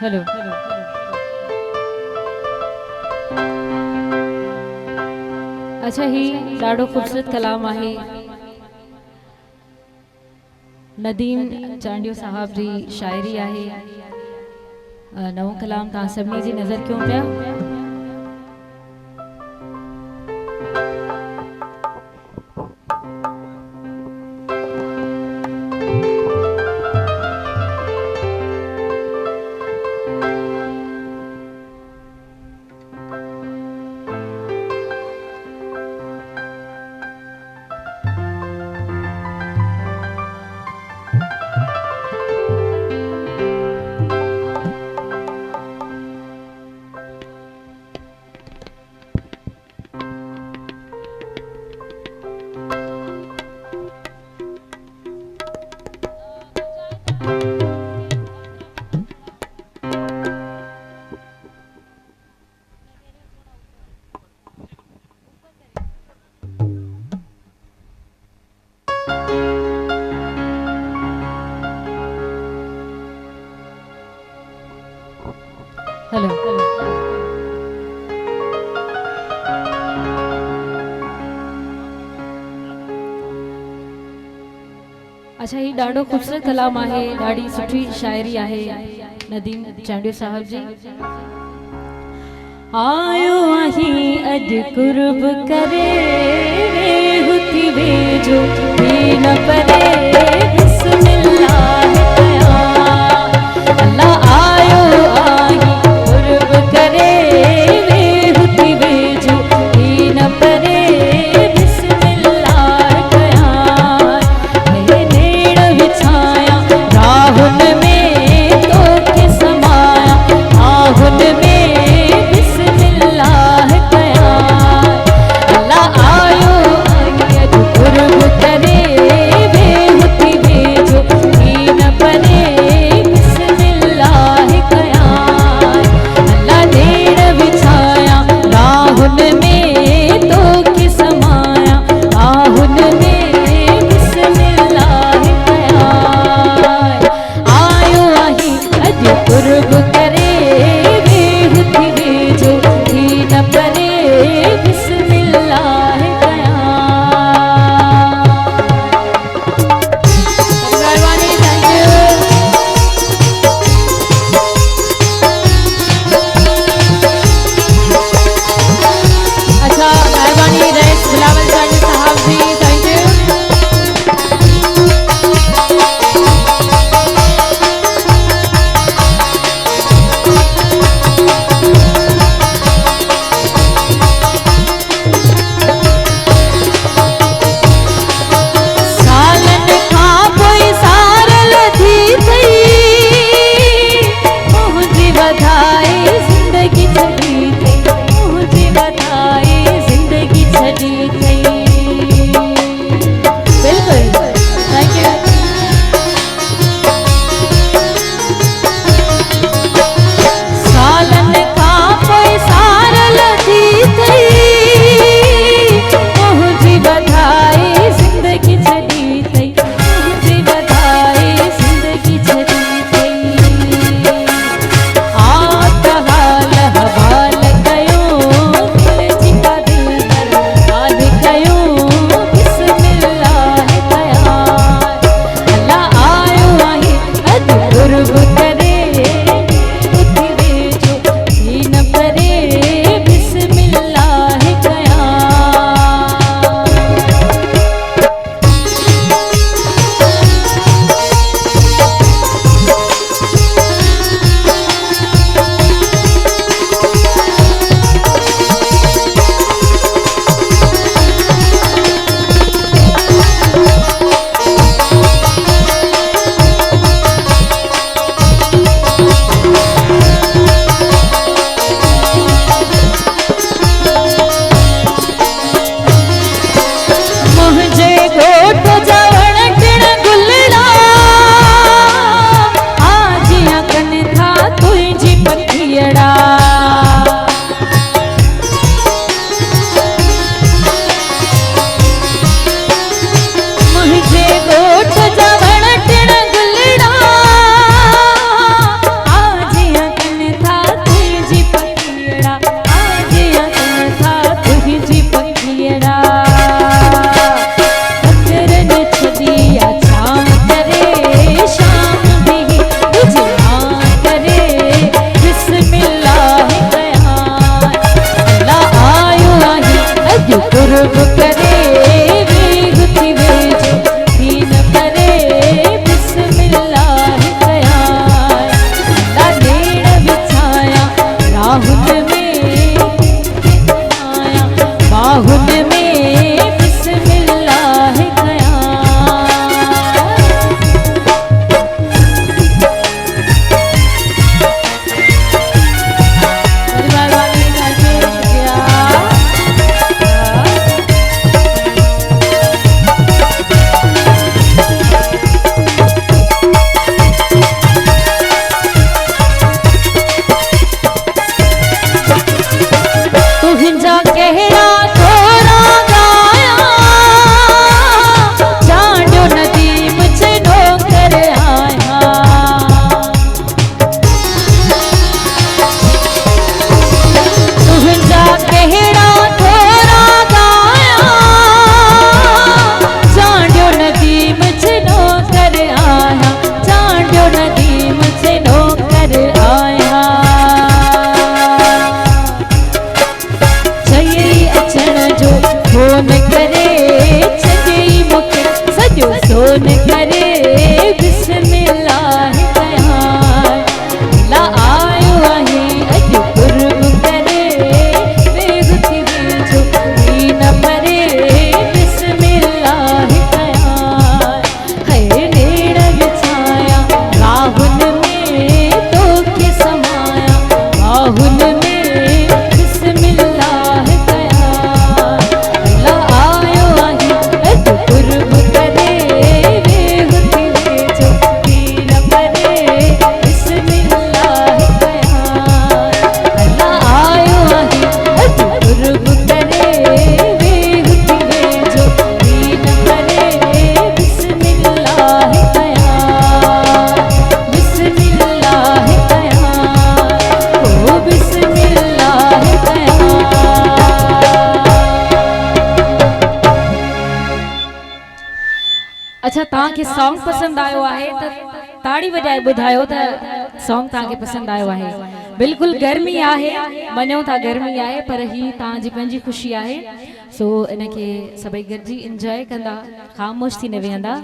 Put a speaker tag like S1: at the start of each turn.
S1: Hello. अच्छा ही ॾाढो ख़ूबसूरत कलाम आहे नदीम चांडियो साहब जी शायरी आहे। नवों कलाम तव्हां सभिनी जी नज़र कयूं पिया। हेलो। अच्छा ही ॾाढो ख़ूबसूरत कलाम आहे, ॾाढी सुठी शायरी आहे नदीम चांडियो साहब जी। आयो आहीं अॼु कुर्ब करे हुती वेझो थी न परे बिस्मिल्लाह कया अल्लाह आयो आहीं कुर्ब करे हुती वेझो थी न परे बिस्मिल्लाह कया मेरे नेड़ विछाया राहुन में तो के समाया आहुन में कुर्ब करे वे हुती वेझो थी न सॉन्ग पसंद आयो आहे त ताड़ी वजाए ॿुधायो त सॉन्ग तव्हांखे पसंद आयो आहे। बिल्कुल गर्मी आहे, मञो था गर्मी आहे, पर ही तव्हांजी पंहिंजी ख़ुशी आहे। सो इनके सभई गॾिजी इंजॉय कंदा, ख़ामोश थी न वेहंदा।